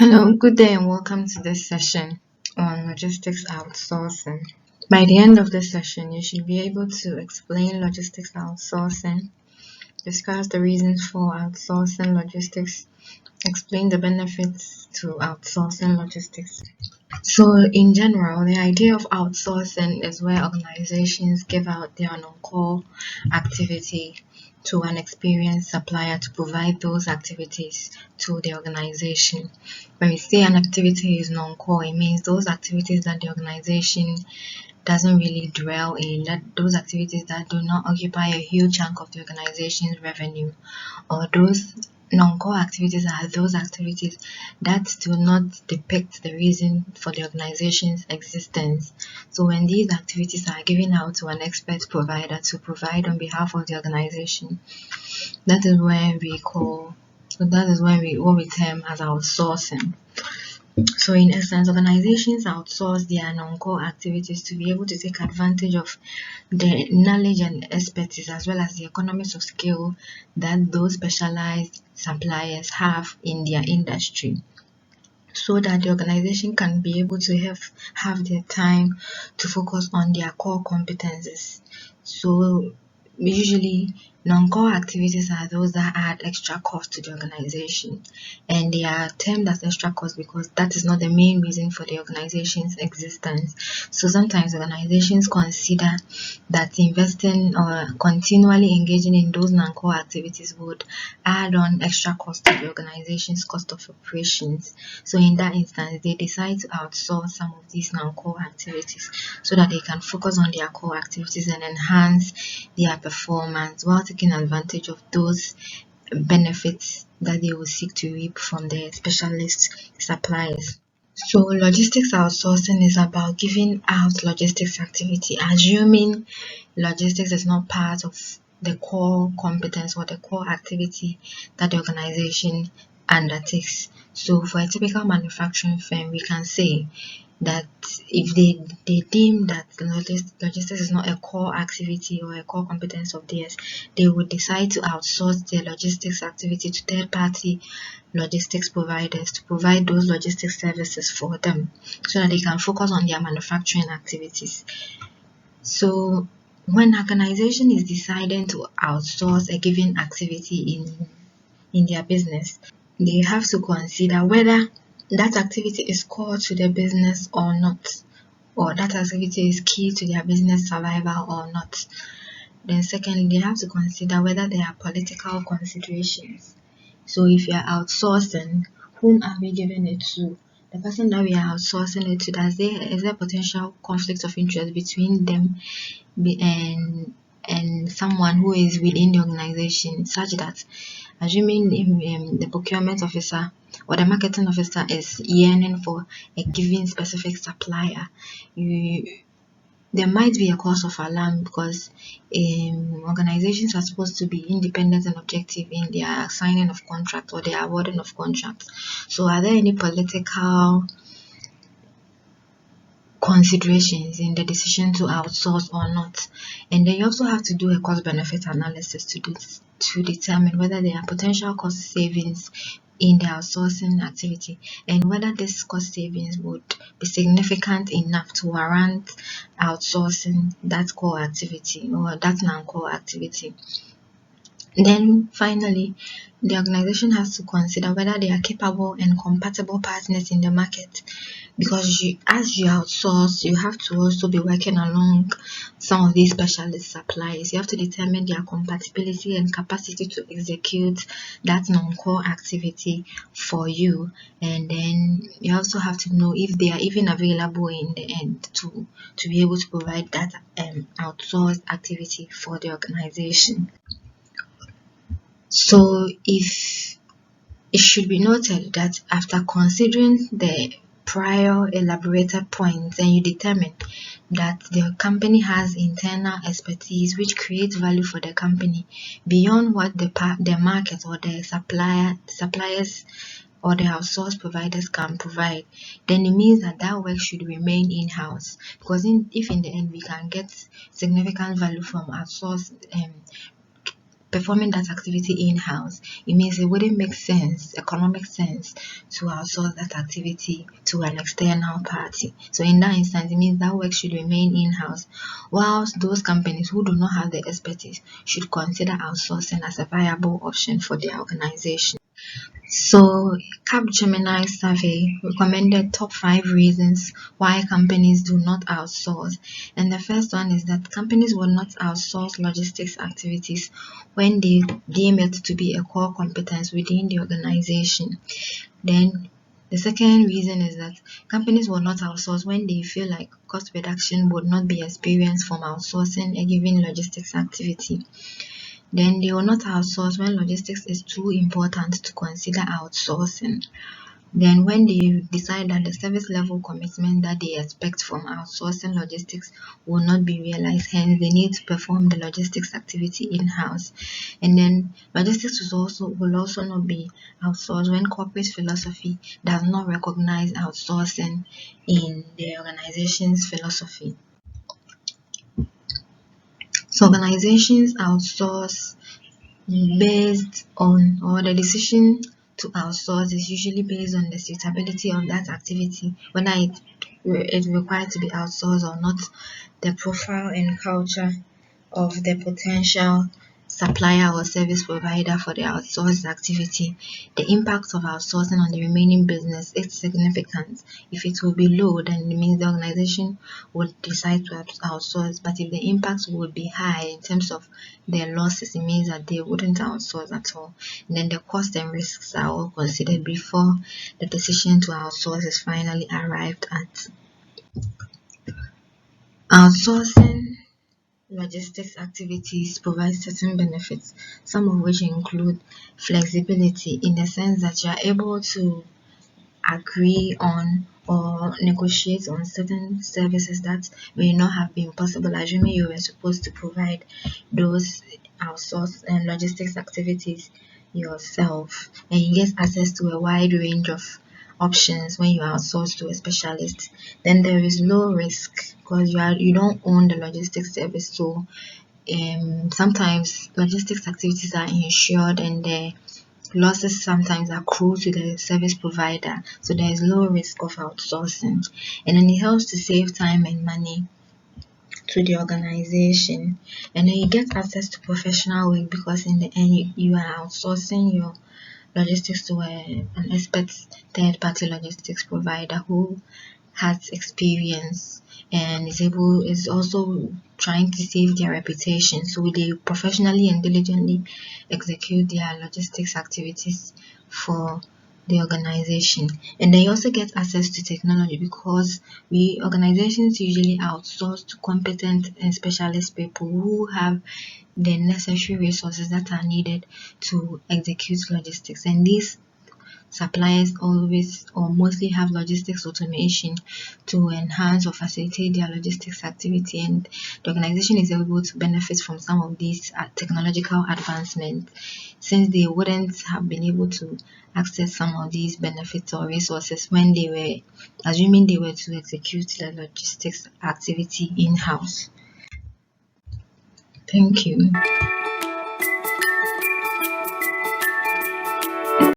Hello, good day, and welcome to this session on logistics outsourcing. By the end of this session, you should be able to explain logistics outsourcing, discuss the reasons for outsourcing logistics, explain the benefits to outsourcing logistics. So, in general, the idea of outsourcing is where organizations give out their on-call activity to an experienced supplier to provide those activities to the organization. When we say an activity is non-core, it means those activities that the organization doesn't really dwell in, that those activities that do not occupy a huge chunk of the organization's revenue, or those non-core activities are those activities that do not depict the reason for the organization's existence. So when these activities are given out to an expert provider to provide on behalf of the organization, that is what we term as outsourcing. So in essence, organizations outsource their non-core activities to be able to take advantage of the knowledge and expertise as well as the economies of scale that those specialized suppliers have in their industry, so that the organization can be able to have their time to focus on their core competencies. So usually non-core activities are those that add extra cost to the organization, and they are termed as extra cost because that is not the main reason for the organization's existence. So sometimes organizations consider that investing or continually engaging in those non-core activities would add on extra cost to the organization's cost of operations. So in that instance, they decide to outsource some of these non-core activities so that they can focus on their core activities and enhance their performance while taking advantage of those benefits that they will seek to reap from their specialist suppliers. So logistics outsourcing is about giving out logistics activity, assuming logistics is not part of the core competence or the core activity that the organization undertakes. So for a typical manufacturing firm, we can say that if they deem that logistics is not a core activity or a core competence of theirs, they would decide to outsource their logistics activity to third-party logistics providers to provide those logistics services for them so that they can focus on their manufacturing activities. So when an organization is deciding to outsource a given activity in their business, they have to consider whether that activity is core to the business or not, or that activity is key to their business survival or not. Then secondly, they have to consider whether there are political considerations. So if you are outsourcing, whom are we giving it to? The person that we are outsourcing it to, is there potential conflict of interest between them and someone who is within the organization, such that assuming the procurement officer or the marketing officer is yearning for a given specific supplier, there might be a cause of alarm because organizations are supposed to be independent and objective in their signing of contracts or their awarding of contracts. So are there any political considerations in the decision to outsource or not? And then you also have to do a cost benefit analysis to determine whether there are potential cost savings in the outsourcing activity and whether this cost savings would be significant enough to warrant outsourcing that core activity or that non-core activity. Then finally, the organization has to consider whether they are capable and compatible partners in the market, because as you outsource, you have to also be working along some of these specialist suppliers. You have to determine their compatibility and capacity to execute that non-core activity for you, and then you also have to know if they are even available in the end to be able to provide that outsourced activity for the organization. So if it should be noted that after considering the prior elaborated points, then you determine that the company has internal expertise which creates value for the company beyond what the market or the suppliers or the outsource providers can provide, then it means that that work should remain in-house, because if in the end we can get significant value from outsource performing that activity in-house, it means it wouldn't make sense, economic sense, to outsource that activity to an external party. So in that instance, it means that work should remain in-house, whilst those companies who do not have the expertise should consider outsourcing as a viable option for their organization. So, Capgemini survey recommended top 5 reasons why companies do not outsource. And the first one is that companies will not outsource logistics activities when they deem it to be a core competence within the organization. Then, the second reason is that companies will not outsource when they feel like cost reduction would not be experienced from outsourcing a given logistics activity. Then they will not outsource when logistics is too important to consider outsourcing. Then when they decide that the service level commitment that they expect from outsourcing logistics will not be realized, hence they need to perform the logistics activity in-house. And then logistics will also not be outsourced when corporate philosophy does not recognize outsourcing in the organization's philosophy. So organizations outsource based on, or the decision to outsource is usually based on the suitability of that activity, whether it required to be outsourced or not, the profile and culture of the potential supplier or service provider for the outsourced activity, the impact of outsourcing on the remaining business, its significance. If it will be low, then it means the organization would decide to outsource. But if the impact would be high in terms of their losses, it means that they wouldn't outsource at all. And then the cost and risks are all considered before the decision to outsource is finally arrived at. Outsourcing logistics activities provide certain benefits, some of which include flexibility in the sense that you are able to agree on or negotiate on certain services that may not have been possible, assuming you were supposed to provide those outsourced and logistics activities yourself, and you get access to a wide range of options when you outsource to a specialist. Then there is low risk because you don't own the logistics service, so sometimes logistics activities are insured and the losses sometimes accrue to the service provider, so there is low risk of outsourcing. And then it helps to save time and money to the organization. And then you get access to professional work because in the end you are outsourcing your logistics to an expert third party logistics provider who has experience and is also trying to save their reputation, so they professionally and diligently execute their logistics activities for the organization. And they also get access to technology because organizations usually outsource to competent and specialist people who have the necessary resources that are needed to execute logistics, and these suppliers always or mostly have logistics automation to enhance or facilitate their logistics activity, and the organization is able to benefit from some of these technological advancements since they wouldn't have been able to access some of these benefits or resources when they were assuming they were to execute the logistics activity in-house. Thank you.